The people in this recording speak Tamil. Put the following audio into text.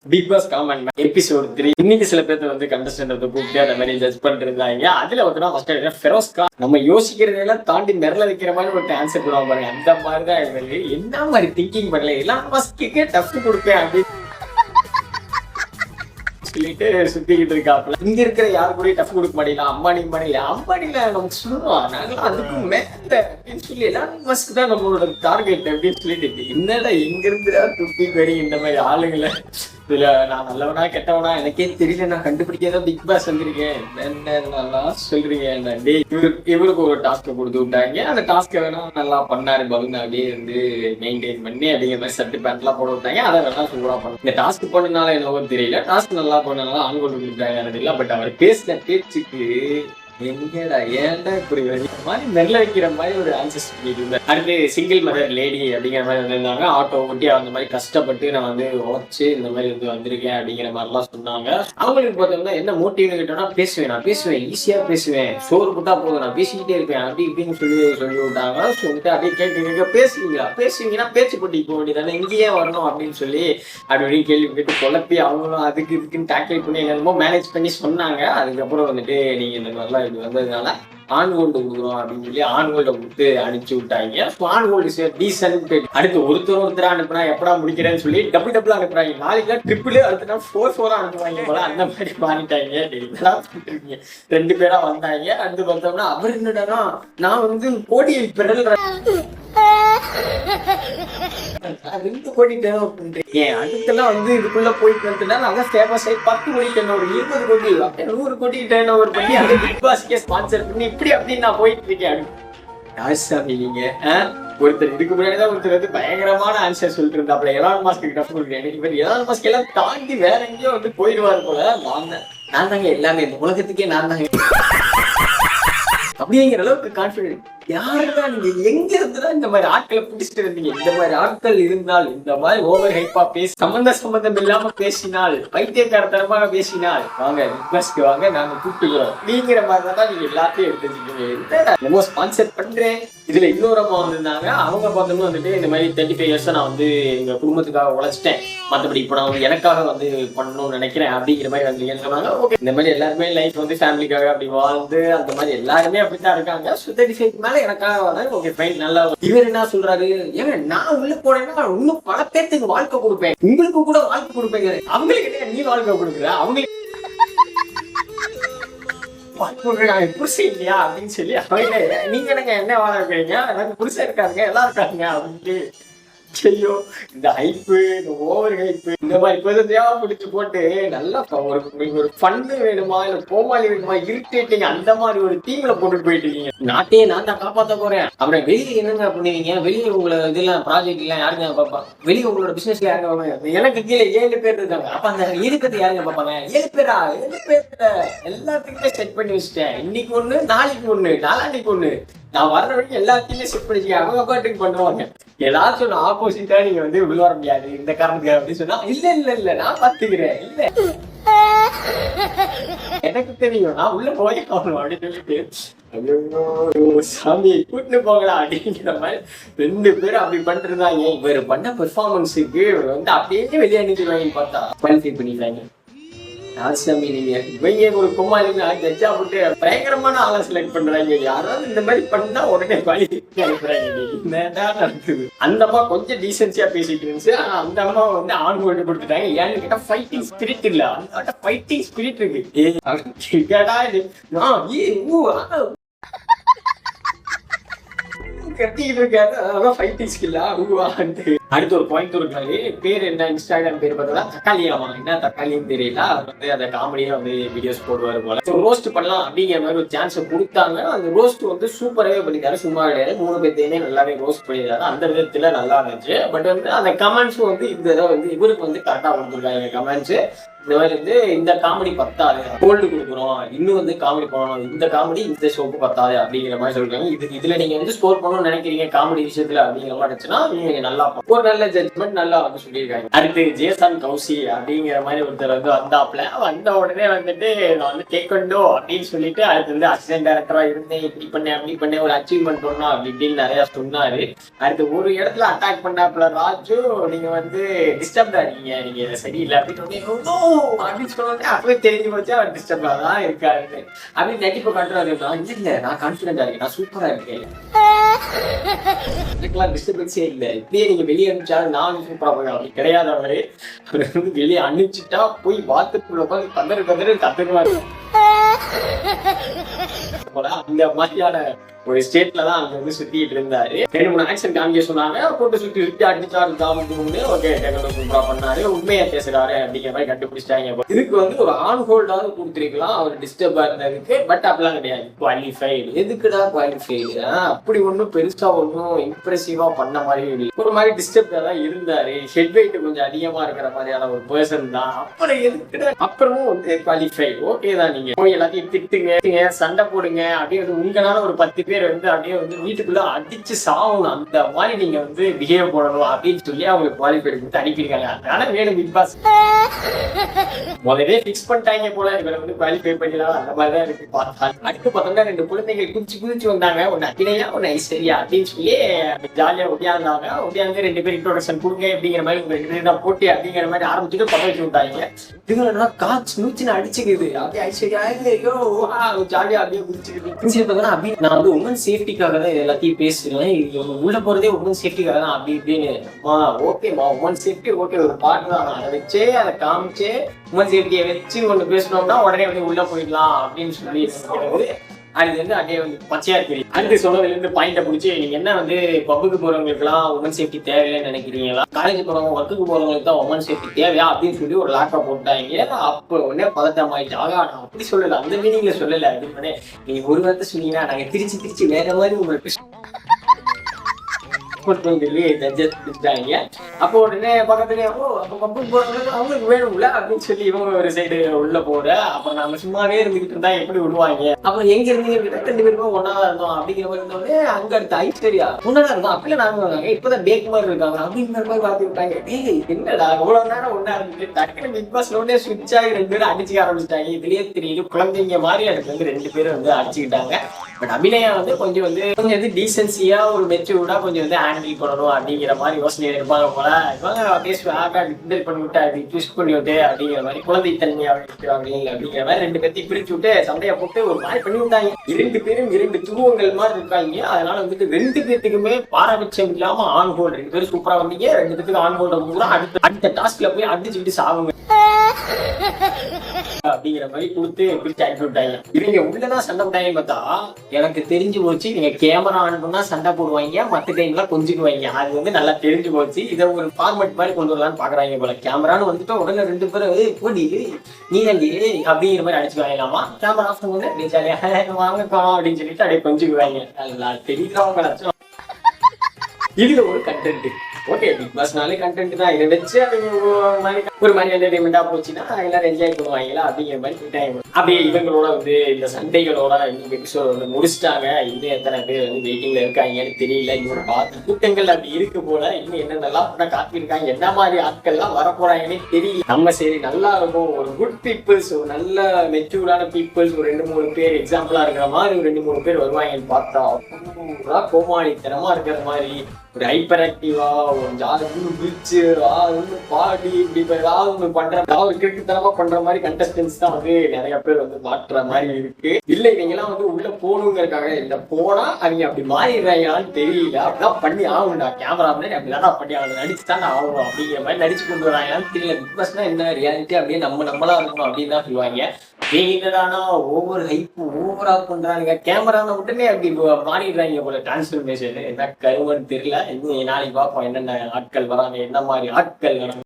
பிக் பாஸ் காமன் எபிசோட் 3 இன்னைக்கு சில பேர்த்த வந்து கண்டஸ்டன்ட் வந்து கூப்பிட்டு அந்த மாதிரி ஜட்ஜ் பண்ணிட்டு இருந்தாங்க. அதுல ஒருத்தர் ஃபர்ஸ்ட் ஃபெரோஸ்கா நம்ம யோசிக்கிறதெல்லாம் தாண்டி மிரள வைக்கிற மாதிரி ஒரு ஆன்சர் கொடுவாங்க பாருங்க. அந்த மாதிரிதான் இவரு என்ன மாதிரி திங்கிங் பண்ணல, எல்லாம் ஃபர்ஸ்ட்க்கே டஃப் கொடுப்பேன் அப்படின்னு சொல்லிட்டு சுத்திக்கிட்டு இருக்காப்ல. இங்க இருக்கிற யாரு கூட டஃப் கொடுக்க மாட்டீங்களா? அம்பானில நமக்கு சொல்லுவான், நாங்களும் அதுக்கும் மேல அப்படின்னு சொல்லி எல்லாரும் மஸ்க் தான் நம்மளோட டார்கெட் அப்படின்னு சொல்லிட்டு என்னடா எங்க இருந்துடா துப்பி பெரி இந்த மாதிரி ஆளுங்களை இதுல நான் நல்லவனா கெட்டவனா எனக்கே தெரியல, நான் கண்டுபிடிக்காத பிக் பாஸ் வந்திருக்கேன் என்ன சொல்றீங்க. இவருக்கு ஒரு டாஸ்க் கொடுத்து விட்டாங்க. அந்த டாஸ்க்கை வேணா நல்லா பண்ணாரு பலூன், அப்படியே வந்து மெயின்டைன் பண்ணி அப்படிங்கிற மாதிரி சட்டு பேண்ட் எல்லாம் போட விட்டாங்க. அதை வேணா சூப்பரா பண்ண. இந்த டாஸ்க் பண்ணனால என்னவோ தெரியல, டாஸ்க் நல்லா பண்ணனால ஆண்கள் கொடுத்தாங்க எனக்கு இல்லை. பட் அவர் பேசின பேச்சுக்கு எங்கடா ஏன்டா இப்படி மாதிரி நெல்ல வைக்கிற மாதிரி ஒரு ஆன்சர் சொல்லிட்டு இருந்தார். அடுத்து சிங்கிள் மதர் லேடி அப்படிங்கிற மாதிரி வந்திருந்தாங்க. ஆட்டோ ஓட்டி அந்த மாதிரி கஷ்டப்பட்டு நான் வந்து உழைச்சு இந்த மாதிரி வந்து வந்திருக்கேன் அப்படிங்கிற மாதிரிலாம் சொன்னாங்க. அவங்களுக்கு பார்த்தோம்னா என்ன மோட்டிவ் கேட்டோம்னா, நான் பேசுவேன் ஈஸியா பேசுவேன், சோறு போட்டா போதும் நான் பேசிக்கிட்டே இருப்பேன் அப்படி இப்படின்னு சொல்லி விட்டாங்க. சொல்லிட்டு அப்படியே கேட்க பேசுவீங்கன்னா பேச்சு போட்டிக்கு போக வேண்டியதானே, இங்கேயே வரணும் அப்படின்னு சொல்லி அப்படி கேள்வி கேட்டு குழப்பி அவங்களும் அதுக்கு இதுக்குன்னு டேக்கிள் பண்ணி என்னமோ மேனேஜ் பண்ணி சொன்னாங்க. அதுக்கப்புறம் வந்துட்டு நீங்க இந்த மாதிரிலாம் இது வந்ததுனால ஆண் கோல்டு கொடுக்குறோம் அப்படின்னு சொல்லி ஆண் கோல்டை கொடுத்து அனுப்பிச்சு விட்டாங்க. ஆண் கோல்டு டீசன்ட். அடுத்து ஒருத்தர் அனுப்புனா எப்படா முடிக்கிறேன்னு சொல்லி டபுள் அனுப்புறாங்க. நாளைக்கு ட்ரிபிள் அடுத்த 4 அனுப்புவாங்க போல, அந்த மாதிரி மாறிட்டாங்க. 2 பேரா வந்தாங்க. அடுத்து பார்த்தோம்னா அவர் என்னடா நான் வந்து கோடியை பிறல்ற 2 கோடி டர்ன் பண்றேன். அடுத்தெல்லாம் வந்து இதுக்குள்ள போயிட்டு வந்துட்டா அதான் ஃபேமஸ் ஆகி 10 கோடி டர்ன் ஓவர், 20 கோடி 100 கோடி டர்ன் ஓவர் பண்ணி அதை பிக் பாஸ்க்கே ஸ்பான்சர் பண்ணி இப்படி அப்படின்னு நான் போயிட்டு இருக்கேன். யாசாமி நீங்க ஒருத்தர் இதுக்கு முன்னாடிதான் ஒருத்தர் வந்து பயங்கரமான ஆன்சர் சொல்லிட்டு இருந்தா. அப்புறம் எலான் மாஸ்க்கு டஃப் கொடுக்குறேன். எனக்கு எலான் மாஸ்க் எல்லாம் தாண்டி வேற எங்கேயோ வந்து போயிடுவாரு போல. நான் தாங்க எல்லாமே, இந்த உலகத்துக்கே நான் தாங்க அப்படிங்கிற அளவுக்கு கான்பிடன்ட். யாருதான் நீங்க எங்க இருந்துதான் இந்த மாதிரி ஆட்களை பிடிச்சிட்டு இருந்தீங்க? இந்த மாதிரி ஆட்கள் இருந்தால், இந்த மாதிரி ஓவர் ஹைப்பா பேசி சம்பந்தம் இல்லாம பேசினால், பைத்தியக்காரத்தனமாக பேசினால் வாங்க பிக் பாஸ்க்கு வாங்க, நாங்க கூப்பிட்டுக்கிறோம் அப்படிங்கிற மாதிரி தான் நீங்க எல்லாத்தையும் எடுத்துருக்கீங்க. ஸ்பான்சர் பண்றேன். இதுல இன்னொரு அம்மா வந்திருந்தாங்க. அவங்க பார்த்தோம்னா வந்துட்டு இந்த மாதிரி 35 இயர்ஸ் நான் வந்து எங்க குடும்பத்துக்காக உழைச்சிட்டேன், மற்றபடி இப்போ நான் வந்து எனக்காக வந்து பண்ணணும்னு நினைக்கிறேன் அப்படிங்கிற மாதிரி வந்து சொன்னாங்க. ஓகே, இந்த மாதிரி எல்லாருமே லைஃப் வந்து ஃபேமிலிக்காக அப்படி வாழ்ந்து அந்த மாதிரி எல்லாருமே அப்படித்தான் இருக்காங்க. 35 மேல எனக்காக வந்தாங்க. ஓகே ஃபைன், நல்லா. இவர் என்ன சொல்றாரு, ஏங்க நான் உள்ள போனேன்னா இன்னும் பல பேருக்கு வாழ்க்கை கொடுப்பேன், உங்களுக்கு கூட வாழ்க்கை கொடுப்பேங்க. அவங்களுக்கு நீ வாழ்க்கை கொடுக்குற, அவங்களுக்கு புருஷன் இல்லையா அப்படின்னு சொல்லி அவங்க நீங்க எனக்கு என்ன வாழ வைக்கிறீங்க, எனக்கு புருஷன் இருக்காங்க எல்லாம் இருக்காங்க அப்படின்ட்டு. ஐயோ, இந்த ஹைப்பு, இந்த ஓவர் ஹைப்பு, இந்த மாதிரி பெருசையா பிடிச்சு போட்டு நல்லா ஒரு ஃபன்னு வேணுமா இல்ல கோமாளி வேணுமா இரிட்டேட்டிங் அந்த மாதிரி ஒரு டீம்ல போட்டுட்டு போயிட்டு இருக்கீங்க. நாட்டையே நான் தான் காப்பாற்ற போறேன். அப்புறம் வெளியே என்னங்க பண்ணுவீங்க? வெளியே உங்களை இதெல்லாம் ப்ராஜெக்ட் எல்லாம் யாருங்க பார்ப்பா? வெளியே உங்களோட பிசினஸ்ல யாருங்க பார்ப்பாங்க? எனக்கு கீழே 7 பேர் இருக்காங்க. அப்ப அந்த இருக்கிறது யாருங்க பார்ப்பாங்க? 7 பேரா? 7 பேர்ல எல்லாத்துக்குமே செட் பண்ணி வச்சுட்டேன். இன்னைக்கு ஒண்ணு, நாளைக்கு ஒண்ணு, நாளாண்டிக்கு ஒண்ணு. நான் வர்ற வரைக்கும் எல்லாத்தையுமே செட் பண்ணிச்சு அவங்க பாட்டுக்கு பண்ணுவாங்க. ஏதாச்சும் ஒன்று ஆப்போசிட்டா நீங்க வந்து உள்ள வர முடியாது இந்த காரணத்துக்கு அப்படின்னு சொன்னா, இல்ல நான் பாத்துக்கிறேன், இல்ல எனக்கு தெரியும் நான் உள்ள போய் ஆகணும் அப்படின்னு சொல்லிட்டு சாமியை கூட்டிட்டு போகலா அப்படிங்கிற மாதிரி 2 பேரும் அப்படி பண்ணிட்டு இருந்தாங்க. இவர் பண்ண பெர்ஃபார்மன்ஸுக்கு வந்து அப்படியே வெளியே அனுப்பிடுவாங்க. பார்த்தா குவாலிஃபை பண்ணிடுறாங்க. ஆசாமி நீங்க இவங்க ஒரு குமாரி ஜட்ஜா போட்டு பயங்கரமான ஆளை செலக்ட் பண்றாங்க. யாராவது இந்த மாதிரி பண்ணா உடனே குவாலிஃபை அனுப்புறாங்க. நடக்குது. அந்த அம்மா கொஞ்சம் டீசென்சியா பேசிட்டு இருந்துச்சு. ஆனா அந்த அம்மா வந்து ஆண் கோல்டு கொடுத்துட்டாங்க. ஏன்னு கேட்டா ஃபைட்டிங் ஸ்பிரிட் இல்ல, அந்த ஃபைட்டிங் ஸ்பிரிட் இருக்கு. கட்டிக்கிட்டு இருக்காரு ஃபைட்டிங் ஸ்கில்லா உருவான்ட்டு. அடுத்து ஒரு பாயிண்ட் இருக்காரு, பேர் என்ன இன்ஸ்டாகிராம் பேர் பார்த்தா தக்காளியாமா, என்ன தக்காளின்னு தெரியல. அவர் வந்து அந்த காமெடியா வந்து வீடியோஸ் போடுவாரு போல. ரோஸ்ட் பண்ணலாம் அப்படிங்கிற மாதிரி ஒரு சான்ஸ் கொடுத்தாங்க. அந்த ரோஸ்ட் வந்து சூப்பராகவே பண்ணிட்டாரு, சும்மா கிடையாது. 3 பேர்த்தையுமே நல்லாவே ரோஸ்ட் பண்ணிட்டாரு. அந்த விதத்துல நல்லா இருந்துச்சு. பட் வந்து அந்த கமெண்ட்ஸும் வந்து இந்த இதை வந்து இவருக்கு வந்து கரெக்டா கொடுத்துருக்காங்க கமெண்ட்ஸ். இந்த மாதிரி வந்து இந்த காமெடி பத்தாது, கோல்டு கொடுக்குறோம், இன்னும் வந்து காமெடி பண்ணணும், இந்த காமெடி இந்த ஷோக்கு பத்தாது அப்படிங்கிற மாதிரி சொல்றாங்க. இதுல நீங்க வந்து ஸ்கோர் பண்ணணும்னு நினைக்கிறீங்க காமெடி விஷயத்துல அப்படிங்கிற மாதிரி இருந்துச்சுன்னா நீங்க நல்லா ஒரு நல்ல ஜட்ஜ்மெண்ட் நல்லா வந்து சொல்லியிருக்காங்க. அடுத்து ஜேசன் கௌசி அப்படிங்கிற மாதிரி ஒருத்தர் வந்து வந்தாப்ல. வந்த உடனே வந்துட்டு நான் வந்து டேக்கண்டோ அப்படின்னு சொல்லிட்டு அடுத்து வந்து அசிஸ்டன்ட் டைரக்டரா இருந்தேன், இப்படி பண்ணேன் அப்படி பண்ணேன், ஒரு அச்சீவ்மெண்ட் பண்ணோம் அப்படி இப்படின்னு நிறைய சொன்னாரு. அடுத்து ஒரு இடத்துல அட்டாக் பண்ணாப்புல ராஜு, நீங்க வந்து டிஸ்டர்ப்டா நீங்க சரியில்லை அப்படின்னு சொன்னோடனே அப்பவே தெரிஞ்சு போச்சு அவர் டிஸ்டர்பா தான் இருக்காரு அப்படின்னு நெட்டிப்ப காட்டுறாரு. இல்ல நான் கான்பிடண்டா இருக்கேன், நான் சூப்பரா இருக்கேன், எனக்குலாம் டிஸ்டர்பன்ஸே இல்லை, இப்படியே நீங்க வெளியே அனுப்பிச்சாலும் நான் சூப்பரா போய் அப்படி கிடையாது. அவரு வந்து வெளியே அனுப்பிச்சுட்டா போய் பாத்ரூம்ல உட்காந்து கதறுவாரு. இந்த மாதிரியான ஒரு ஸ்டேட்ல தான் அங்க வந்து சுத்திட்டு இருந்தாரு. 2-3 ஆக்ஷன் காமிக்க சொன்னாங்க, போட்டு சுத்தி அடிச்சாரு தாமு. ஓகே சூப்பரா பண்ணாரு, உண்மையா பேசுறாரு அப்படிங்கிற மாதிரி கண்டுபிடிச்சிட்டாங்க. இதுக்கு வந்து ஒரு ஆன் ஹோல்டாவது கொடுத்துருக்கலாம் அவர் டிஸ்டர்பா இருந்ததுக்கு. பட் அப்படிலாம் கிடையாது, குவாலிஃபைடு. எதுக்குடா குவாலிஃபைடு? அப்படி ஒன்றும் பெருசா ஒன்றும் இம்ப்ரெசிவா பண்ண மாதிரி இல்லை, ஒரு மாதிரி டிஸ்டர்பா தான் இருந்தாரு. ஹெட் வெயிட் கொஞ்சம் அதிகமா இருக்கிற மாதிரியான ஒரு பர்சன் தான். அப்புறம் எதுக்குடா அப்புறமும் வந்து குவாலிஃபைடு ஓகே தான். நீங்க போய் எல்லாத்தையும் திட்டுங்க, சண்டை போடுங்க, அப்படியே வந்து உங்களால ஒரு 10 பேர் வந்து அப்படியே வந்து வீட்டுக்குள்ள அடிச்சு சாகணும், அந்த மாதிரி நீங்க வந்து பிஹேவ் பண்ணணும் அப்படின்னு சொல்லி அவங்க குவாலிஃபைடு கொடுத்து அனுப்பியிருக்காங்க. அதனால வேணும் பிக் பாஸ் முதலே பிக்ஸ் பண்ணிட்டாங்க போல, இவரை வந்து குவாலிஃபை பண்ணிடலாம் அந்த மாதிரிதான் இருக்கு. அடுத்து பார்த்தோம்னா 2 குழந்தைகள் குதிச்சு வந்தாங்க, ஒன்னு அகிலையா ஒன்னு ஐஸ்வர்யா அப்படின்னு சொல்லி ஜாலியா ஒடியாந்தாங்க. ஒடியாந்து 2 பேர் இன்ட்ரோடக்ஷன் கொடுங்க அப்படிங்கிற மாதிரி 2 பேர் தான் போட்டி அப்படிங்கிற மாதிரி ஆரம்பிச்சுட்டு பக்கம் வச்சு விட்டாங்க. இதுல காச்சு நூச்சுன்னு அடிச்சுக்குது. அப்படியே ஐஸ்வர்யா ஜாலியா அப்படியே குதிச்சுக்கிட்டு அப்படி நான் வந்து உமன் சேஃப்டிக்காக தான் எல்லாத்தையும் பேசுறேன், உள்ள போறதே உமன் சேஃப்டிக்காக தான் அப்படி இப்படின்னு. ஓகேமா உமன் சேஃப்டி ஓகே, ஒரு பாட்டு தான், அதை வச்சே அதை காமிச்சே உமன் சேஃப்டியை வச்சு ஒண்ணு பேசணும்னா உடனே வந்து உள்ள போயிடலாம் அப்படின்னு சொல்லி அது வந்து அப்படியே வந்து பச்சையா இருக்கு. அடுத்து சொன்னதுல இருந்து பாயிண்ட பிடிச்சி நீங்க என்ன வந்து பப்புக்கு போறவங்களுக்கு எல்லாம் உமன் சேஃப்டி தேவையில்லைன்னு நினைக்கிறீங்களா, காலேஜ் போறவங்க ஒர்க்குக்கு போறவங்களுக்கு தான் உமன் சேஃப்டி தேவையா அப்படின்னு சொல்லி ஒரு லாக்கா போட்டாங்க. அப்ப உடனே பதட்டம் ஆயிடுச்சு. ஆகா நான் அப்படி சொல்லல, அந்த மீனிங்ல சொல்லல அப்படின்னு நீங்க ஒரு வார்த்தை சொன்னீங்கன்னா நாங்க திருச்சி வேற மாதிரி உங்களுக்கு அப்போ உடனே பக்கத்துல அவங்களுக்கு வேணும்ல அப்படின்னு சொல்லி இவங்க ஒரு சைடு உள்ள போற. அப்ப நம்ம சும்மாவே இருந்துகிட்டு இருந்தா எப்படி விடுவாங்க. அப்புறம் எங்க இருந்தீங்க 2 பேருமே ஒன்னாதான் இருந்தோம் அப்படிங்கிற மாதிரி இருந்தோடனே அங்க அடுத்த ஐஸ்வர்யா ஒன்னாதான் இருந்தோம் அப்படியே நாங்க இப்பதான் பேக் மாதிரி இருக்காங்க அப்படிங்கிற மாதிரி பார்த்து விட்டாங்க. என்னடா இவ்வளவு நேரம் ஒன்னா இருந்துட்டு டக்குனு பிக் பாஸ் உடனே சுவிட்ச் ஆகி 2 பேரும் அடிச்சுக்க ஆரம்பிச்சிட்டாங்க. இதுலயே தெரியுது குழந்தைங்க மாதிரி அதுக்கு வந்து 2 பேரும் வந்து அடிச்சுக்கிட்டாங்க. பட் அபிநயா வந்து கொஞ்சம் வந்து டீசென்சியா ஒரு மெச்சூர்டா கொஞ்சம் வந்து ஹேண்டில் பண்ணணும் அப்படிங்கிற மாதிரி யோசனை இருப்பாங்க போல. இவங்க அப்படியே கிண்டல் பண்ணி விட்டு அப்படி ட்விஸ்ட் பண்ணி விட்டு அப்படிங்கிற மாதிரி குழந்தைத்தன்மையா அப்படிங்கிற மாதிரி 2 பேர்த்தையும் பிரிச்சு விட்டு சண்டையை போட்டு ஒரு மாதிரி பண்ணி விட்டாங்க. 2 பேரும் 2 துருவங்கள் மாதிரி இருக்காங்க. அதனால வந்துட்டு 2 பேர்த்துக்குமே பாரபட்சம் இல்லாம ஆன் ஹோல்டு 2 பேரும் சூப்பரா வந்தீங்க, 2 பேருக்கு ஆன் ஹோல்டு கூட அடுத்த டாஸ்க்ல போய் அடிச்சுக்கிட்டு சாகுங்க அப்படிங்கிற மாதிரி கொடுத்து பிரிச்சு அனுப்பி விட்டாங்க. இவங்க உள்ளதான் சண்டை போட்டாங்க. பார்த்தா எனக்கு தெரிஞ்சு போச்சு, நீங்க கேமரா ஆன் பண்ணா சண்டை போடுவாங்க, மத்த டைம்ல கொஞ்சிக்குவாங்க. அது வந்து நல்லா தெரிஞ்சு போச்சு. இதை ஒரு ஃபார்மேட் மாதிரி கொண்டு வரலான்னு பாக்குறாங்க போல. கேமரான்னு வந்துட்டு உடனே 2 பேரும் போடி நீ தாண்டி அப்படிங்கிற மாதிரி அடிச்சுக்குவாங்களாமா. கேமரா ஆஃப் பண்ணுங்க வாங்கக்கா அப்படின்னு சொல்லிட்டு அப்படியே கொஞ்சிக்குவாங்க. நல்லா தெரியுறவங்க. இதுல ஒரு கண்டென்ட் ஓகே, பிக் பாஸ்னாலே கண்டென்ட் தான். இதை வச்சு ஒரு மாதிரி என்டர்டைன்மெண்டா போச்சுன்னா எல்லாரும் என்ஜாய் பண்ணுவாங்களா அப்படிங்கிற மாதிரி டைம். அப்படியே இவங்களோட வந்து இந்த சண்டைகளோட இந்த எபிசோட் வந்து முடிச்சிட்டாங்க. இன்னும் எத்தனை பேர் வந்து வெயிட்டிங்ல இருக்காங்கன்னு தெரியல. இவங்க பார்த்து கூட்டங்கள் அப்படி இருக்கு போல. இன்னும் என்னென்னலாம் காத்திருக்காங்க, என்ன மாதிரி ஆட்கள்லாம் வரப்போறாங்கன்னே தெரியல. நம்ம சரி நல்லா இருக்கும், ஒரு குட் பீப்புள்ஸ், ஒரு நல்ல மெச்சூர்டான பீப்புள்ஸ் ஒரு 2-3 பேர் எக்ஸாம்பிளா இருக்கிற மாதிரி ஒரு 2-3 பேர் வருவாங்கன்னு பார்த்தா கோமாளித்தனமா இருக்கிற மாதிரி ஒரு ஹைப்பர் ஆக்டிவா ஒரு ஜாலின்னு பிரிச்சு பாடி இப்படி ஏதாவது ஒண்ணு பண்ற கிரிக்கெட் பண்ற மாதிரி கண்டஸ்டன்ஸ் தான் வந்து நிறைய பேர் வந்து மாற்றுற மாதிரி இருக்கு. இல்ல இவங்க எல்லாம் வந்து உள்ள போகணுங்கிறதுக்காக இல்ல, போனா அவங்க அப்படி மாறிடுறாங்களான்னு தெரியல. அப்படிதான் பண்ணி ஆகணும்டா, கேமரா முன்னாடி அப்படிதான் பண்ணி ஆகணும், நடிச்சுதான் ஆகணும் அப்படிங்கிற மாதிரி நடிச்சு கொண்டு வராங்களான்னு தெரியல. பிக் பாஸ்னா என்ன ரியாலிட்டி அப்படியே நம்மளா இருக்கணும் அப்படின்னு தான் சொல்லுவாங்க. என்னடானா ஓவர் ஹைப் ஓவரா பண்றாங்க, கேமரான உடனே அப்படி மாறிடுறாங்க போல. டிரான்ஸ்ஃபர்மேஷன் என்ன கருவன்னு தெரியல. இன்னும் நாளைக்கு பார்ப்போம் என்னென்ன ஆட்கள் வராங்க, என்ன மாதிரி ஆட்கள் வராங்க.